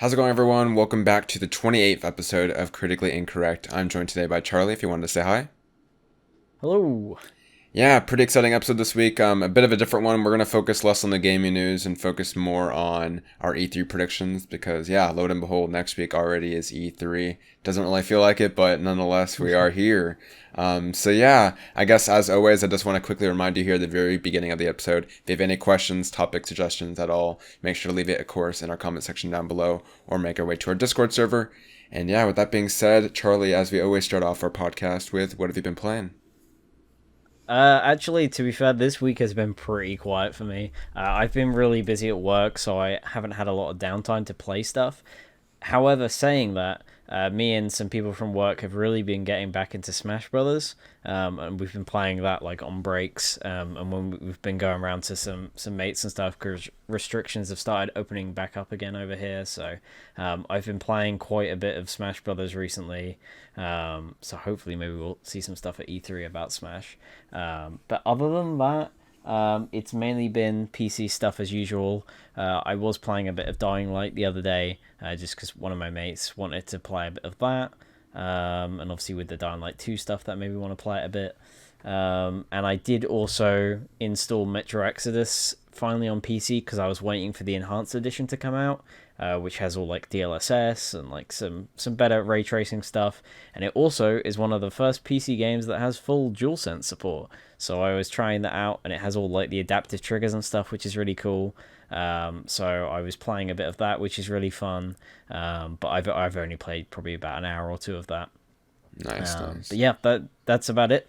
How's it going, everyone? Welcome back to the 28th episode of Critically Incorrect. I'm joined today by Charlie, if you wanted to say hi. Hello. Yeah, pretty exciting episode this week. A bit of a different one. We're going to focus less on the gaming news and focus more on our E3 predictions because, yeah, lo and behold, next week already is E3. Doesn't really feel like it, but nonetheless, we are here. So, I guess as always, I just want to quickly remind you here at the very beginning of the episode, if you have any questions, topic suggestions at all, make sure to leave it, of course, in our comment section down below or make our way to our Discord server. And yeah, with that being said, Charlie, as we always start off our podcast with, what have you been playing? Actually, to be fair, this week has been pretty quiet for me. I've been really busy at work, so I haven't had a lot of downtime to play stuff. However, saying that, me and some people from work have really been getting back into Smash Brothers, and we've been playing that like on breaks, and when we've been going around to some mates and stuff because restrictions have started opening back up again over here. So, I've been playing quite a bit of Smash Brothers recently. So hopefully maybe we'll see some stuff at E3 about Smash. But other than that, it's mainly been PC stuff as usual. I was playing a bit of Dying Light the other day, just because one of my mates wanted to play a bit of that. And obviously with the Dying Light 2 stuff, that made me want to play it a bit. And I did also install Metro Exodus finally on PC because I was waiting for the enhanced edition to come out, which has all like DLSS and like some better ray tracing stuff. And it also is one of the first PC games that has full DualSense support. So I was trying that out, and it has all like the adaptive triggers and stuff, which is really cool. So I was playing a bit of that, which is really fun. But I've only played probably about an hour or two of that. Nice, nice. But yeah, that's about it.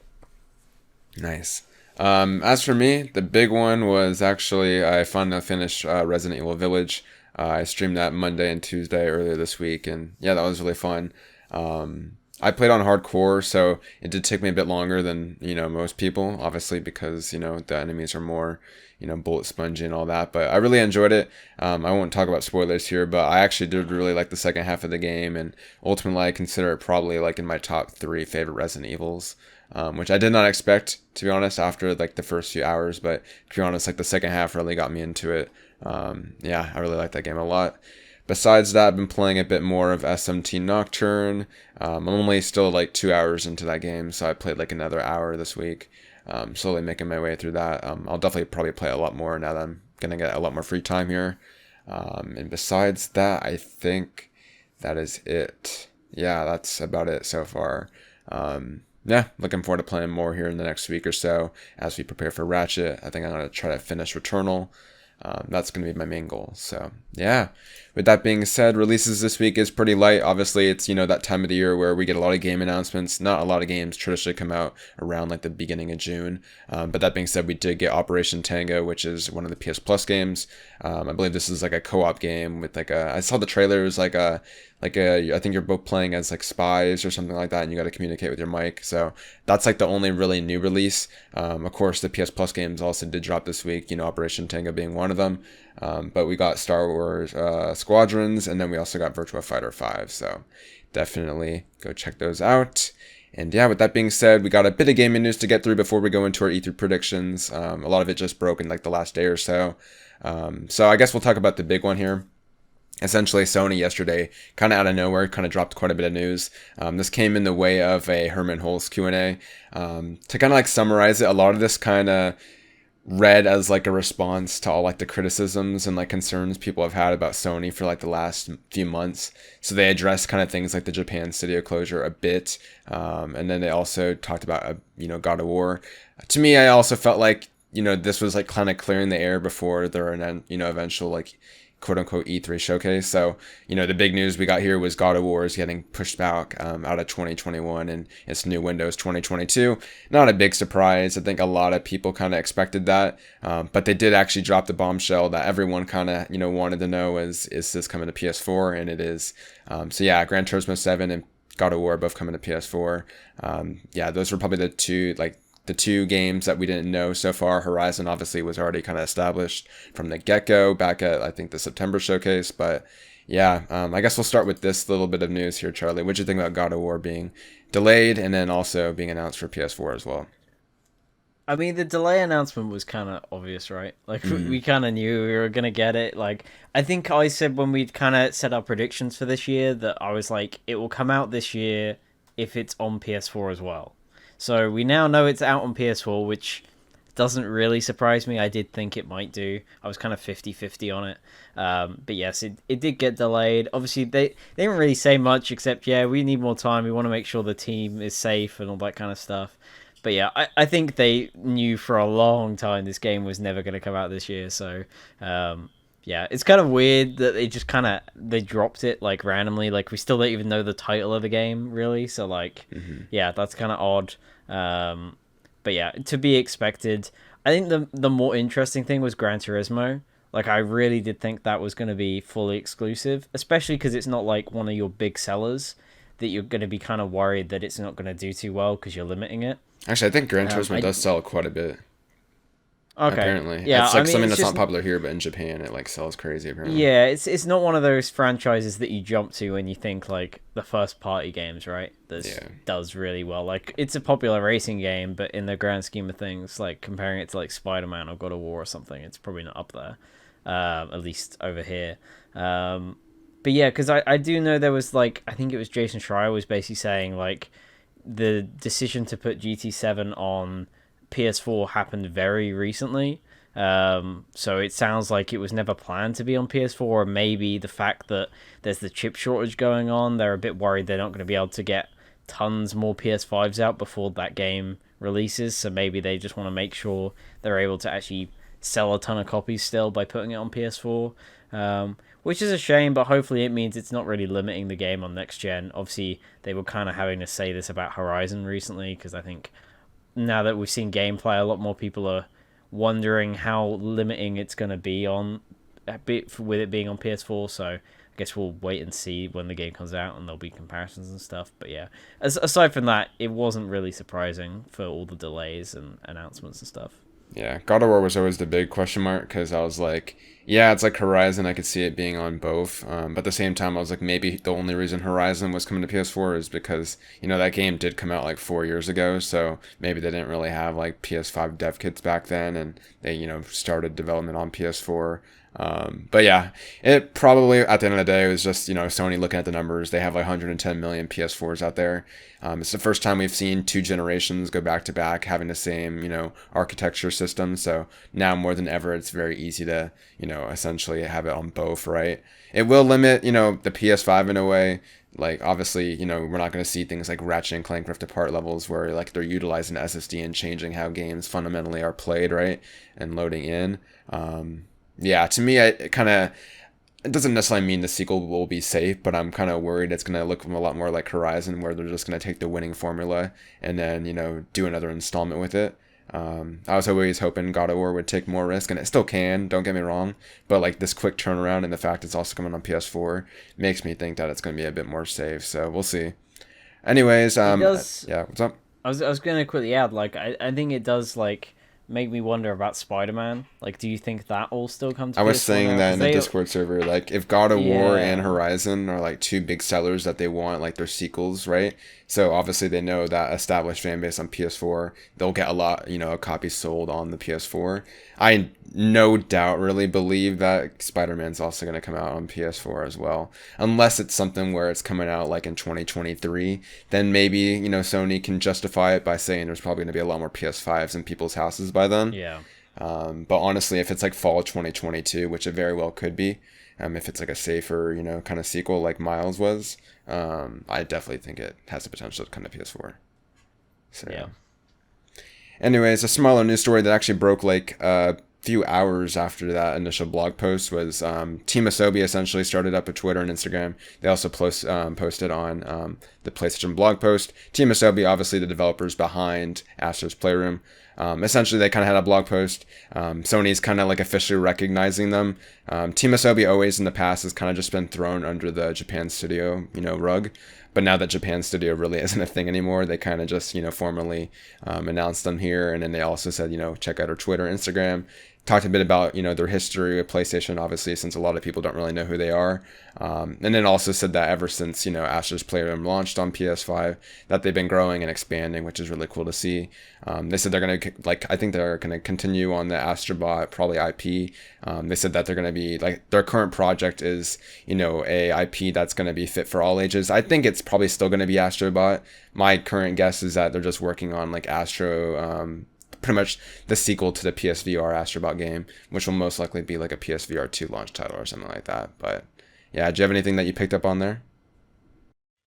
Nice. As for me, the big one was actually I finally finished Resident Evil Village. I streamed that Monday and Tuesday earlier this week, and yeah, that was really fun. I played on hardcore, so it did take me a bit longer than most people, obviously because the enemies are more bullet spongy and all that. But I really enjoyed it. I won't talk about spoilers here, but I actually did really like the second half of the game, and ultimately I consider it probably like in my top three favorite Resident Evils. Which I did not expect, to be honest, after like the first few hours. But to be honest, like the second half really got me into it. Yeah, I really like that game a lot. Besides that, I've been playing a bit more of S17 Nocturne. I'm only still like 2 hours into that game, so I played like another hour this week. Slowly making my way through that. I'll definitely probably play a lot more now that I'm gonna get a lot more free time here. And besides that, I think that is it. Yeah, that's about it so far. Yeah, looking forward to playing more here in the next week or so as we prepare for Ratchet. I think I'm going to try to finish Returnal. That's going to be my main goal. So, yeah. With that being said, releases this week is pretty light. Obviously, it's, that time of the year where we get a lot of game announcements. Not a lot of games traditionally come out around like the beginning of June. But that being said, we did get Operation Tango, which is one of the PS Plus games. I believe this is like a co-op game with like I saw the trailer. It was I think you're both playing as like spies or something like that, and you got to communicate with your mic. So that's like the only really new release. Of course, the PS Plus games also did drop this week. Operation Tango being one of them. But we got Star Wars Squadrons, and then we also got Virtua Fighter 5. So definitely go check those out. And yeah, with that being said, we got a bit of gaming news to get through before we go into our E3 predictions. A lot of it just broke in like the last day or so. So I guess we'll talk about the big one here. Essentially, Sony yesterday, kind of out of nowhere, kind of dropped quite a bit of news. This came in the way of a Herman Hulse Q&A. To kind of like summarize it, a lot of this kind of read as like a response to all like the criticisms and like concerns people have had about Sony for like the last few months. So they addressed kind of things like the Japan studio closure a bit, and then they also talked about God of War. To me, I also felt like this was like kind of clearing the air before their eventual like quote unquote E3 showcase. So, the big news we got here was God of War is getting pushed back out of 2021 and it's new Windows 2022. Not a big surprise. I think a lot of people kind of expected that. But they did actually drop the bombshell that everyone kind of, wanted to know is this coming to PS4? And it is. So yeah, Gran Turismo 7 and God of War both coming to PS4. Yeah, those were probably the two games that we didn't know so far. Horizon obviously was already kind of established from the get-go back at, I think, the September showcase. But yeah, I guess we'll start with this little bit of news here, Charlie. What do you think about God of War being delayed and then also being announced for PS4 as well? I mean, the delay announcement was kind of obvious, right? Like, we kind of knew we were going to get it. Like, I think I said when we kind of set our predictions for this year that I was like, it will come out this year if it's on PS4 as well. So we now know it's out on PS4, which doesn't really surprise me. I did think it might do. I was kind of 50-50 on it. But yes, it did get delayed. Obviously, they didn't really say much except, yeah, we need more time. We want to make sure the team is safe and all that kind of stuff. But yeah, I think they knew for a long time this game was never going to come out this year. So yeah, it's kind of weird that they just kind of they dropped it like randomly. Like we still don't even know the title of the game really. So like, yeah, that's kind of odd. But yeah, to be expected. I think the more interesting thing was Gran Turismo. Like I really did think that was going to be fully exclusive, especially because it's not like one of your big sellers that you're going to be kind of worried that it's not going to do too well because you're limiting it. Actually, I think Gran Turismo does sell quite a bit. Okay. Apparently, Yeah, it's like I mean, something it's that's just not popular here, but in Japan it like sells crazy. Apparently, yeah, it's not one of those franchises that you jump to when you think like the first party games, right? That does really well. Like it's a popular racing game, but in the grand scheme of things, like comparing it to like Spider-Man or God of War or something, it's probably not up there. At least over here. But yeah, because I do know there was like I think it was Jason Schreier was basically saying like the decision to put GT7 on PS4 happened very recently. So it sounds like it was never planned to be on PS4, or maybe the fact that there's the chip shortage going on, they're a bit worried they're not going to be able to get tons more PS5s out before that game releases. So maybe they just want to make sure they're able to actually sell a ton of copies still by putting it on PS4. Which is a shame, but hopefully it means it's not really limiting the game on next gen. Obviously, they were kind of having to say this about Horizon recently, because I think now that we've seen gameplay, a lot more people are wondering how limiting it's going to be on with it being on PS4. So I guess we'll wait and see when the game comes out, and there'll be comparisons and stuff. But yeah, aside from that, it wasn't really surprising for all the delays and announcements and stuff. Yeah, God of War was always the big question mark because I was like, yeah, it's like Horizon. I could see it being on both. But at the same time, I was like, maybe the only reason Horizon was coming to PS4 is because, that game did come out like 4 years ago. So maybe they didn't really have like PS5 dev kits back then. And they, started development on PS4. But yeah, it probably at the end of the day was just, Sony looking at the numbers. They have like 110 million PS4s out there. It's the first time we've seen two generations go back to back having the same, architecture system. So now more than ever, it's very easy to, essentially have it on both, right? It will limit, the PS5 in a way. Like, obviously, we're not going to see things like Ratchet and Clank Rift Apart levels where, like, they're utilizing SSD and changing how games fundamentally are played, right? And loading in. Yeah, to me, it doesn't necessarily mean the sequel will be safe, but I'm kind of worried it's going to look a lot more like Horizon, where they're just going to take the winning formula and then, do another installment with it. I was always hoping God of War would take more risk, and it still can, don't get me wrong, but like this quick turnaround and the fact it's also coming on PS4 makes me think that it's going to be a bit more safe, so we'll see. Anyways, yeah, what's up? I was going to quickly add, like, I think it does, like, make me wonder about Spider-Man. Like, do you think that all still comes to I was PS4 saying now? that 'Cause in the Discord server, like, if God of War and Yeah. Horizon are like two big sellers that they want, like, their sequels, right? So obviously they know that established fan base on PS4, they'll get a lot, copies sold on the PS4. I no doubt really believe that Spider-Man's also going to come out on PS4 as well. Unless it's something where it's coming out like in 2023, then maybe, Sony can justify it by saying there's probably going to be a lot more PS5s in people's houses by then. Yeah. But honestly, if it's like fall 2022, which it very well could be, if it's like a safer, kind of sequel like Miles was, I definitely think it has the potential to come to PS4. So, Yeah. Anyways, a smaller news story that actually broke like a few hours after that initial blog post was Team Asobi essentially started up a Twitter and Instagram. They also posted on the PlayStation blog post. Team Asobi, obviously the developers behind Astro's Playroom. Essentially, they kind of had a blog post. Sony's kind of like officially recognizing them. Team Asobi always in the past has kind of just been thrown under the Japan Studio, rug. But now that Japan Studio really isn't a thing anymore, they kind of just, formally announced them here. And then they also said, check out our Twitter, Instagram. talked a bit about, their history with PlayStation, obviously, since a lot of people don't really know who they are. And then also said that ever since, Astro's Playroom launched on PS5, that they've been growing and expanding, which is really cool to see. They said they're going to, I think they're going to continue on the Astrobot, probably IP. They said that they're going to be, their current project is, a IP that's going to be fit for all ages. I think it's probably still going to be Astrobot. My current guess is that they're just working on, Astro, pretty much the sequel to the PSVR Astrobot game, which will most likely be like a PSVR 2 launch title or something like that. But yeah, do you have anything that you picked up on there?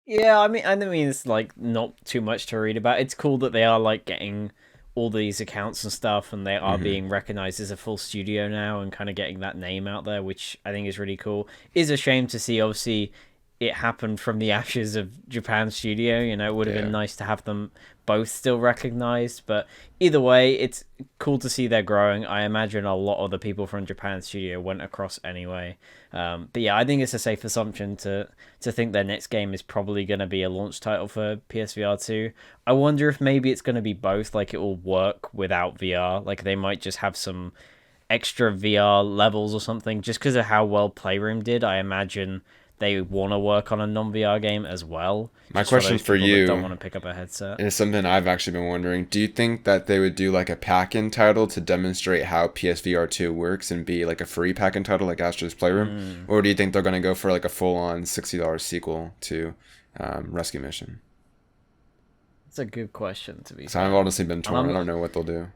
Yeah, I mean, it's like not too much to read about. It's cool that they are like getting all these accounts and stuff, and they are Hmm. being recognized as a full studio now, and kind of getting that name out there, which I think is really cool. Is a shame to see, obviously, it happened from the ashes of Japan Studio. It would have been Yeah. nice to have them both still recognized, but either way, it's cool to see they're growing. I imagine a lot of the people from Japan Studio went across anyway. But yeah, I think it's a safe assumption to think their next game is probably going to be a launch title for PSVR 2. I wonder if maybe it's going to be both, like it will work without VR. Like they might just have some extra VR levels or something, just because of how well Playroom did. I imagine they want to work on a non VR game as well, My just for question those for people that don't want you to pick up a headset. is something I've actually been wondering. Do you think that they would do like a pack-in title to demonstrate how PSVR 2 works and be like a free pack-in title like Astro's Playroom? Mm, Or do you think they're going to go for like a full-on $60 sequel to Rescue Mission? it's a good question, to be So I've fair. honestly been And torn. I don't know what they'll do.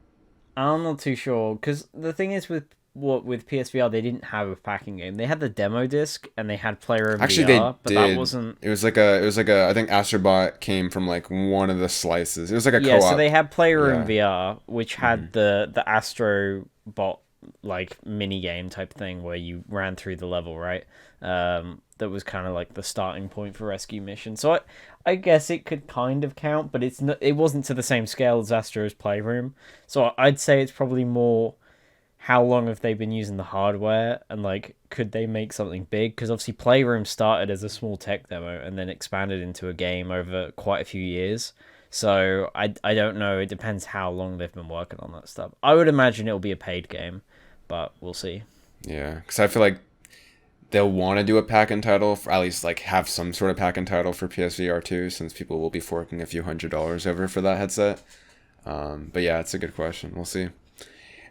I'm not too sure because the thing is with PSVR they didn't have a packing game. They had the demo disc and they had Playroom Actually, they VR, but that did. wasn't. It was like a I think Astrobot came from like one of the slices. It was like a Yeah, so they co-op. had Playroom Yeah. VR, which Hmm. had the Astro Bot like mini game type thing where you ran through the level, right? That was kind of like the starting point for Rescue Mission. So I guess it could kind of count, but it wasn't to the same scale as Astro's Playroom. So I'd say it's probably more how long have they been using the hardware and like could they make something big, because obviously Playroom started as a small tech demo and then expanded into a game over quite a few years. So I don't know, it depends how long they've been working on that stuff. I would imagine it'll be a paid game, but we'll see. Yeah, because I feel like they'll want to do a pack-in title, for, at least like have some sort of pack-in title for PSVR 2, since people will be forking a few $100s over for that headset. But yeah, it's a good question. We'll see.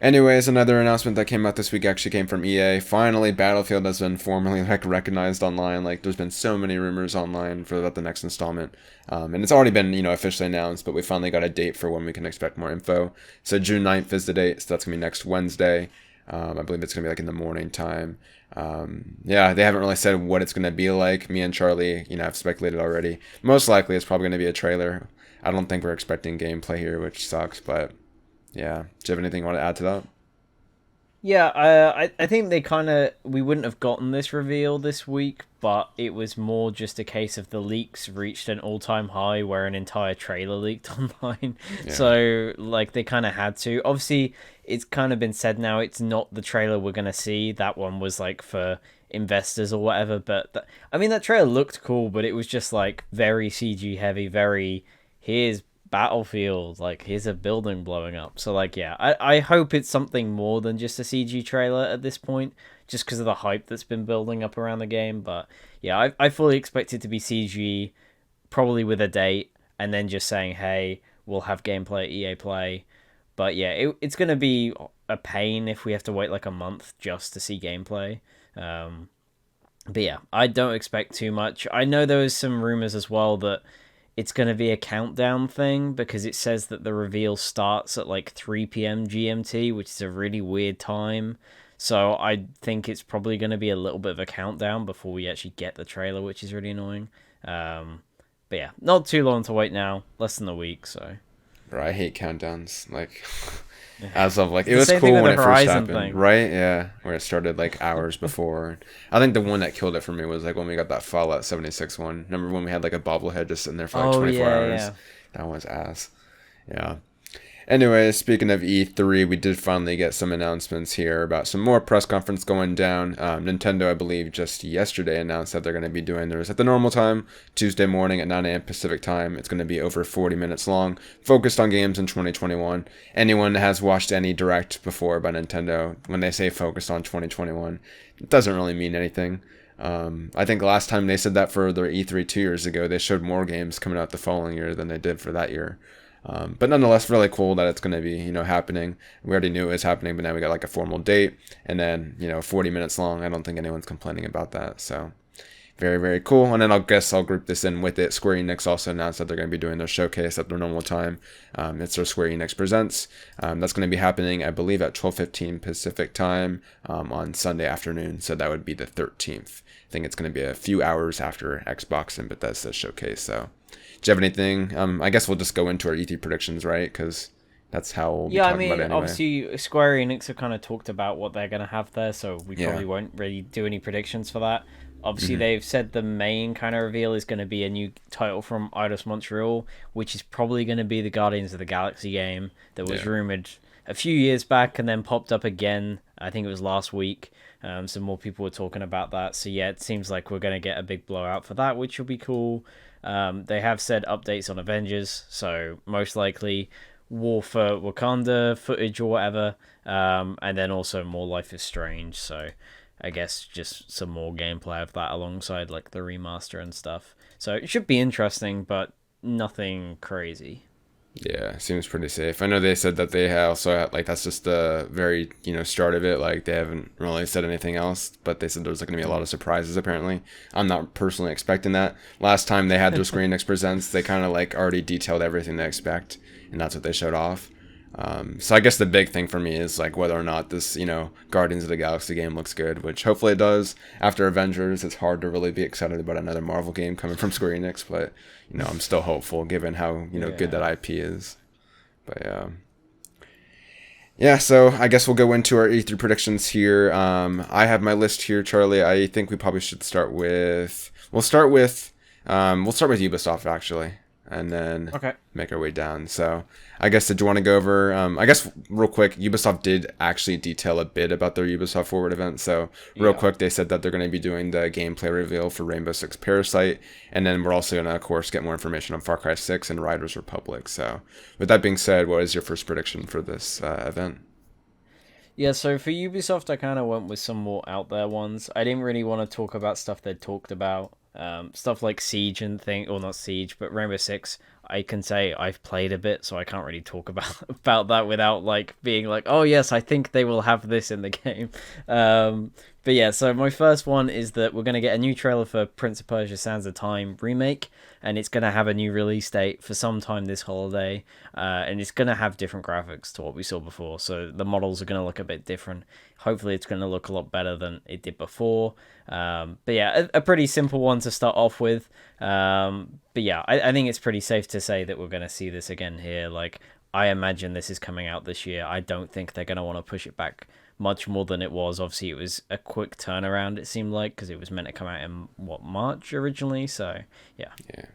Anyways, another announcement that came out this week actually came from EA. Finally, Battlefield has been formally recognized online. There's been so many rumors online for about the next installment, and it's already been officially announced. But we finally got a date for when we can expect more info. So June 9th is the date. So that's gonna be next Wednesday. I believe it's gonna be like in the morning time. Yeah, they haven't really said what it's gonna be like. Me and Charlie, have speculated already. Most likely, it's probably gonna be a trailer. I don't think we're expecting gameplay here, which sucks, but yeah. Do you have anything you want to add to that? Yeah, I think we wouldn't have gotten this reveal this week, but it was more just a case of the leaks reached an all-time high where an entire trailer leaked online. Yeah. So like they kind of had to. Obviously, it's kind of been said now it's not the trailer we're gonna see. That one was like for investors or whatever. But I mean, that trailer looked cool, but it was just like very CG heavy, very here's battlefield, like here's a building blowing up. So like yeah, I hope it's something more than just a CG trailer at this point, just because of the hype that's been building up around the game. But yeah, I fully expect it to be CG, probably with a date, and then just saying, hey, we'll have gameplay at EA Play. But yeah, it's gonna be a pain if we have to wait like a month just to see gameplay. um but yeah, I don't expect too much. I know there was some rumors as well that it's going to be a countdown thing because it says that the reveal starts at like 3 p.m. GMT, which is a really weird time. So I think it's probably going to be a little bit of a countdown before we actually get the trailer, which is really annoying. But yeah, not too long to wait now, less than a week. So Bro, I hate countdowns. As of it's it the was same thing cool with when the it first Horizon happened, thing. right? Yeah, where it started like hours before. I think the one that killed it for me was like when we got that Fallout 76 one. Remember when we had like a bobblehead just sitting there for like Oh 24 yeah, hours? yeah. That was ass. Yeah. Anyway, speaking of E3, we did finally get some announcements here about some more press conference going down. Nintendo, I believe, just yesterday announced that they're going to be doing theirs at the normal time, Tuesday morning at 9 a.m. Pacific time. It's going to be over 40 minutes long, focused on games in 2021. Anyone that has watched any direct before by Nintendo, when they say focused on 2021, it doesn't really mean anything. I think last time they said that for their E3 2 years ago, they showed more games coming out the following year than they did for that year. But nonetheless, really cool that it's going to be, happening. We already knew it was happening, but now we got like a formal date, and then, 40 minutes long. I don't think anyone's complaining about that. So very, very cool. And then I'll group this in with it. Square Enix also announced that they're going to be doing their showcase at their normal time. It's their Square Enix Presents. That's going to be happening, I believe, at 12:15 Pacific time on Sunday afternoon. So that would be the 13th. I think it's going to be a few hours after Xbox and Bethesda showcase. So do you have anything? I guess we'll just go into our E3 predictions, right? Because that's how we'll be Yeah, I talking about mean, it anyway. obviously, Square Enix have kind of talked about what they're going to have there, so we Yeah. probably won't really do any predictions for that. Obviously, Hmm. they've said the main kind of reveal is going to be a new title from Eidos Montreal, which is probably going to be the Guardians of the Galaxy game that was Yeah. rumored a few years back and then popped up again. I think it was last week. Some more people were talking about that. So, yeah, it seems like we're going to get a big blowout for that, which will be cool. They have said updates on Avengers, so most likely War for Wakanda footage or whatever, and then also more Life is Strange. So I guess just some more gameplay of that alongside like the remaster and stuff. So it should be interesting, but nothing crazy. Yeah, seems pretty safe. I know they said that they also had, like, that's just the very, start of it. Like, they haven't really said anything else, but they said there's going to be a lot of surprises, apparently. I'm not personally expecting that. Last time they had their Screen X Presents, they kind of, like, already detailed everything they expect, and that's what they showed off. So I guess the big thing for me is, like, whether or not this, Guardians of the Galaxy game looks good, which hopefully it does. After Avengers, it's hard to really be excited about another Marvel game coming from Square Enix, but, I'm still hopeful given how, good that Yeah. IP is. But yeah. Yeah, so I guess we'll go into our E3 predictions here. I have my list here, Charlie. I think we probably should start with. We'll start with Ubisoft actually, and then Okay. make our way down. So I guess did you want to go over? I guess real quick, Ubisoft did actually detail a bit about their Ubisoft Forward event. So real Yeah. quick, they said that they're going to be doing the gameplay reveal for Rainbow Six Parasite, and then we're also going to, of course, get more information on Far Cry 6 and Riders Republic. So with that being said, what is your first prediction for this event? Yeah, so for Ubisoft, I kind of went with some more out there ones. I didn't really want to talk about stuff they'd talked about. Stuff like Siege and thing, or not Siege, but Rainbow Six. I can say I've played a bit, so I can't really talk about that without like being like, oh yes, I think they will have this in the game. But yeah, so my first one is that we're gonna get a new trailer for Prince of Persia: Sands of Time remake, and it's gonna have a new release date for some time this holiday, and it's gonna have different graphics to what we saw before. So the models are gonna look a bit different. Hopefully, it's gonna look a lot better than it did before. But yeah, a pretty simple one to start off with. But yeah, I think it's pretty safe to say that we're gonna see this again here. Like I imagine this is coming out this year. I don't think they're gonna want to push it back much more than it was. Obviously, it was a quick turnaround. It seemed like because it was meant to come out in what March originally. So yeah. Yeah.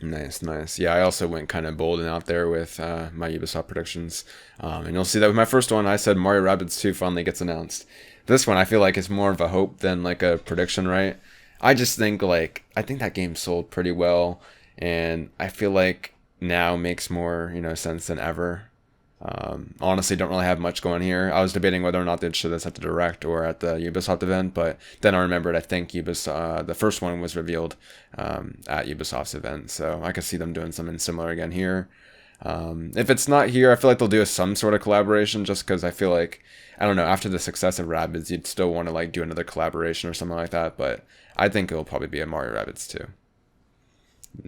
Nice, nice. Yeah, I also went kind of bold and out there with my Ubisoft predictions. And you'll see that with my first one, I said Mario Rabbids 2 finally gets announced. This one, I feel like it's more of a hope than like a prediction, right? I just think I think that game sold pretty well, and I feel like now makes more sense than ever. Honestly, don't really have much going here. I was debating whether or not they'd show this at the Direct or at the Ubisoft event, but then I remembered I think Ubisoft, the first one was revealed at Ubisoft's event, so I could see them doing something similar again here. If it's not here, I feel like they'll do some sort of collaboration, just because I feel like, I don't know, after the success of Rabbids, you'd still want to like do another collaboration or something like that, but I think it'll probably be a Mario Rabbids too.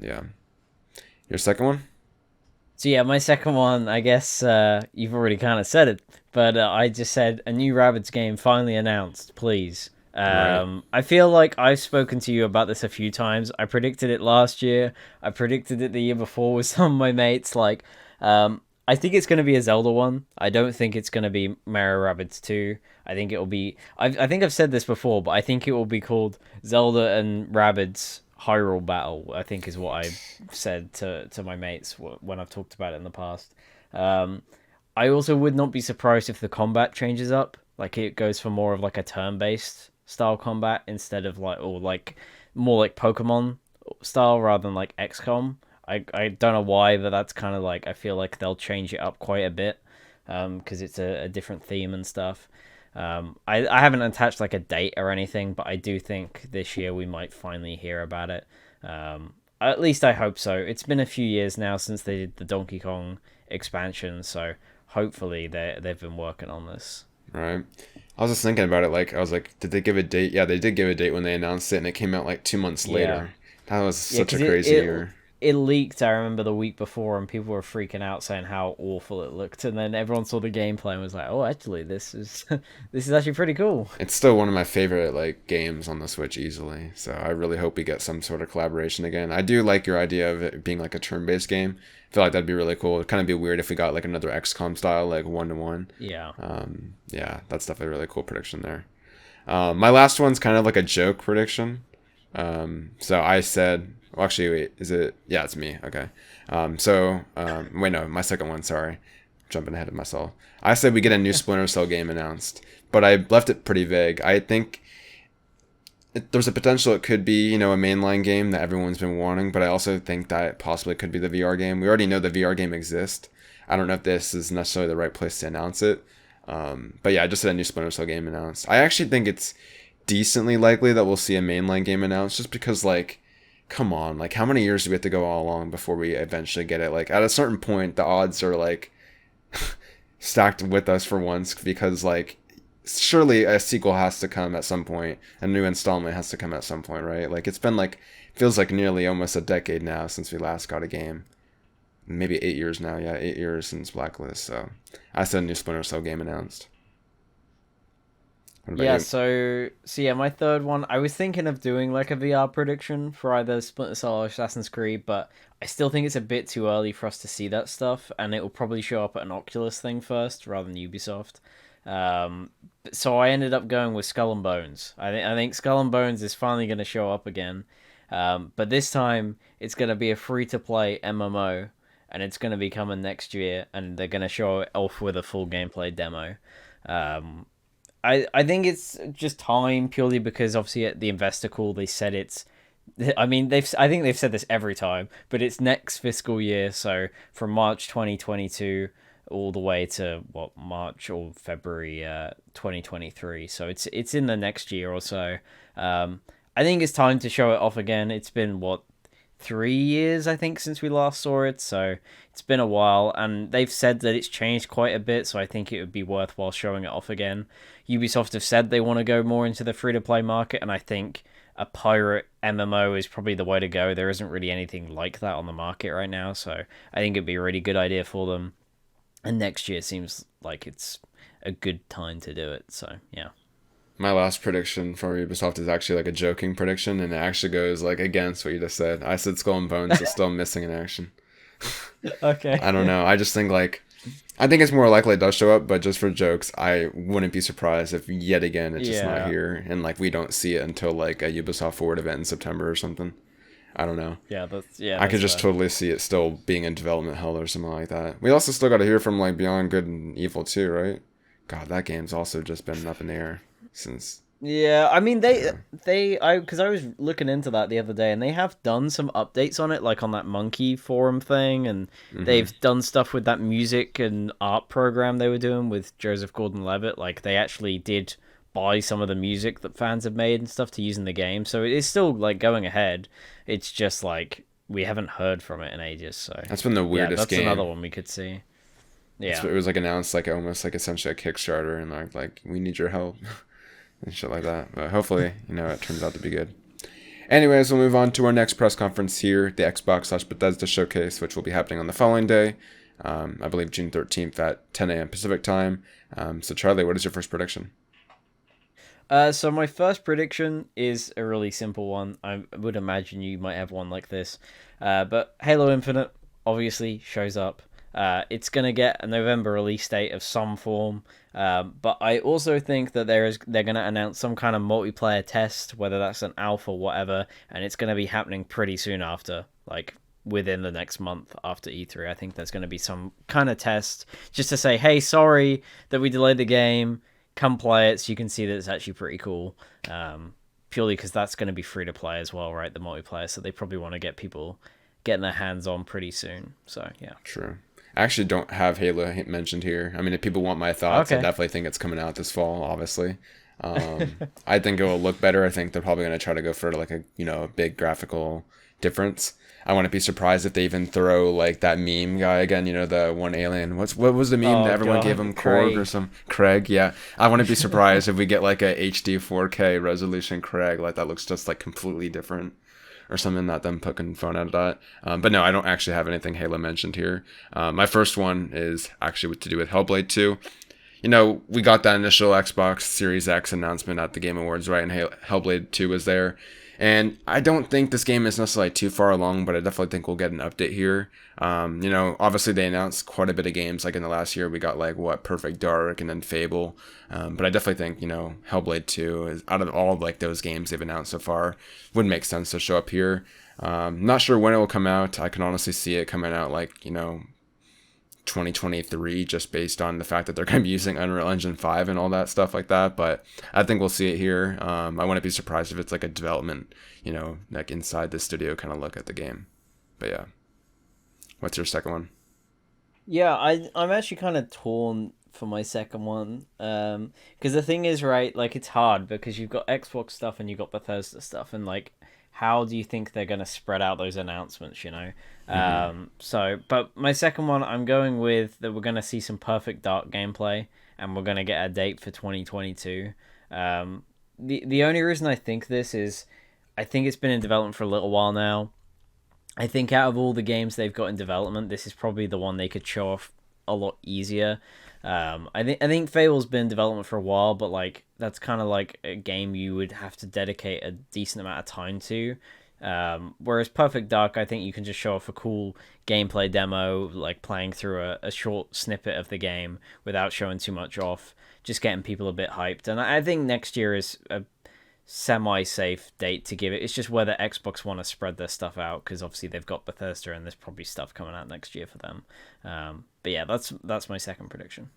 Yeah. Your second one? So yeah, my second one, I guess you've already kind of said it, but I just said a new Rabbids game finally announced, please. Right. I feel like I've spoken to you about this a few times. I predicted it last year. I predicted it the year before with some of my mates. I think it's going to be a Zelda one. I don't think it's going to be Mario Rabbids 2. I think it will be. I think I've said this before, but I think it will be called Zelda and Rabbids Hyrule Battle. I think is what I said to my mates when I've talked about it in the past. I also would not be surprised if the combat changes up. Like it goes for more of like a turn-based style combat instead of like or like more like Pokemon style rather than like XCOM. I don't know why, but that's kind of like I feel like they'll change it up quite a bit because it's a different theme and stuff. I haven't attached like a date or anything, but I do think this year we might finally hear about it. At least I hope so. It's been a few years now since they did the Donkey Kong expansion, so hopefully they've been working on this. Right. I was just thinking about it. Like, I was like, did they give a date? Yeah, they did give a date when they announced it, and it came out like 2 months Yeah, later. That was yeah, such a because crazy year. it leaked. I remember the week before, and people were freaking out, saying how awful it looked, and then everyone saw the gameplay and was like, "Oh, actually, this is this is actually pretty cool." It's still one of my favorite like games on the Switch easily. So I really hope we get some sort of collaboration again. I do like your idea of it being like a turn-based game. I feel like that'd be really cool. It'd kind of be weird if we got like another XCOM style, like 1-to-1. Yeah. Yeah, that's definitely a really cool prediction there. My last one's kind of like a joke prediction. So I said, well, actually, wait, is it? Yeah, it's me. Okay. Wait, no, my second one. Sorry, jumping ahead of myself. I said we get a new Splinter Cell game announced, but I left it pretty vague. I think there's a potential it could be, a mainline game that everyone's been wanting, but I also think that it possibly could be the VR game. We already know the VR game exists. I don't know if this is necessarily the right place to announce it. But yeah, I just said a new Splinter Cell game announced. I actually think it's decently likely that we'll see a mainline game announced just because, like, come on, like, how many years do we have to go all along before we eventually get it? Like, at a certain point, the odds are, like, stacked with us for once because, like, surely a sequel has to come at some point. A new installment has to come at some point, right? Like, it's been, like, feels like nearly almost a decade now since we last got a game. Maybe 8 years now. Yeah, 8 years since Blacklist. So I said a new Splinter Cell game announced. What about Yeah, you? so yeah, my third one, I was thinking of doing like a VR prediction for either Splinter Cell or Assassin's Creed, but I still think it's a bit too early for us to see that stuff, and it will probably show up at an Oculus thing first rather than Ubisoft. So I ended up going with Skull and Bones. I think Skull and Bones is finally going to show up again, but this time it's going to be a free to play MMO, and it's going to be coming next year, and they're going to show it off with a full gameplay demo. Um, I think it's just time purely because obviously at the investor call they said it's I mean I think they've said this every time, but it's next fiscal year, so from March 2022 all the way to what March or February 2023. So it's in the next year or so. I think it's time to show it off again. It's been what 3 years, I think, since we last saw it. So it's been a while, and they've said that it's changed quite a bit. So I think it would be worthwhile showing it off again. Ubisoft have said they want to go more into the free to play market, and I think a pirate MMO is probably the way to go. There isn't really anything like that on the market right now, so I think it'd be a really good idea for them. And next year seems like it's a good time to do it. So yeah. My last prediction for Ubisoft is actually like a joking prediction, and it actually goes like against what you just said. I said Skull and Bones is still missing in action. Okay. I don't know. I just think like I think it's more likely it does show up, but just for jokes, I wouldn't be surprised if yet again it's just not Yeah. here and like we don't see it until like a Ubisoft Forward event in September or something. I don't know. Yeah, I could that's just fair. totally see it still being in development hell or something like that. We also still got to hear from like Beyond Good and Evil too, right? God, that game's also just been up in the air since. Yeah, I mean Yeah. I because I was looking into that the other day, and they have done some updates on it, like on that monkey forum thing, and Hmm. they've done stuff with that music and art program they were doing with Joseph Gordon-Levitt. Like they actually did buy some of the music that fans have made and stuff to use in the game, so it is still like going ahead. It's just like we haven't heard from it in ages, so That's been the yeah, weirdest that's another game. one we could see. It's, Yeah. it was like announced like almost like essentially a Kickstarter and like we need your help and shit like that. But hopefully, it turns out to be good. Anyways, we'll move on to our next press conference here, the Xbox/Bethesda showcase, which will be happening on the following day, I believe June 13th at 10 a.m. Pacific time. So Charlie, what is your first prediction? So my first prediction is a really simple one. I would imagine you might have one like this. But Halo Infinite obviously shows up. It's gonna get a November release date of some form. But I also think that they're gonna announce some kind of multiplayer test, whether that's an alpha or whatever, and it's gonna be happening pretty soon after. Like within the next month after E3. I think there's going to be some kind of test just to say, hey, sorry that we delayed the game. Come play it so you can see that it's actually pretty cool. Purely because that's going to be free to play as well, right? The multiplayer. So they probably want to get people getting their hands on pretty soon. So, yeah. True. I actually don't have Halo mentioned here. I mean, if people want my thoughts, I Okay. definitely think it's coming out this fall, obviously. I think it will look better. I think they're probably going to try to go for like a, a big graphical difference. I wouldn't be surprised if they even throw like that meme guy again, the one alien. What was the meme that Oh, everyone gave God. him? Korg or Craig. some Craig, yeah. I wouldn't be surprised if we get like a HD 4K resolution Craig, like that looks just like completely different or something, not them poking fun at that. But no, I don't actually have anything Halo mentioned here. My first one is actually to do with Hellblade 2. We got that initial Xbox Series X announcement at the Game Awards, right? And Hellblade 2 was there. And I don't think this game is necessarily too far along, but I definitely think we'll get an update here. Obviously they announced quite a bit of games. Like in the last year, we got Perfect Dark and then Fable. But I definitely think, Hellblade 2 is out of all like those games they've announced so far, would make sense to show up here. Not sure when it will come out. I can honestly see it coming out 2023 just based on the fact that they're going to be using Unreal Engine 5 and all that stuff like that, but I think we'll see it here. I wouldn't be surprised if it's like a development, like inside the studio kind of look at the game. But yeah, what's your second one? Yeah, I'm actually kind of torn for my second one. Because the thing is, right, like it's hard because you've got Xbox stuff and you've got Bethesda stuff, and like, how do you think they're gonna spread out those announcements? Mm-hmm. But my second one, I'm going with that we're gonna see some Perfect Dark gameplay, and we're gonna get a date for 2022. The only reason I think this is, I think it's been in development for a little while now. I think out of all the games they've got in development, this is probably the one they could show off a lot easier. I think Fable's been in development for a while, but like that's kind of like a game you would have to dedicate a decent amount of time to. Whereas Perfect Dark, I think you can just show off a cool gameplay demo, like playing through a short snippet of the game without showing too much off, just getting people a bit hyped. And I think next year is a semi-safe date to give it. It's just whether Xbox want to spread their stuff out because obviously they've got Bethesda and there's probably stuff coming out next year for them. But yeah, that's my second prediction.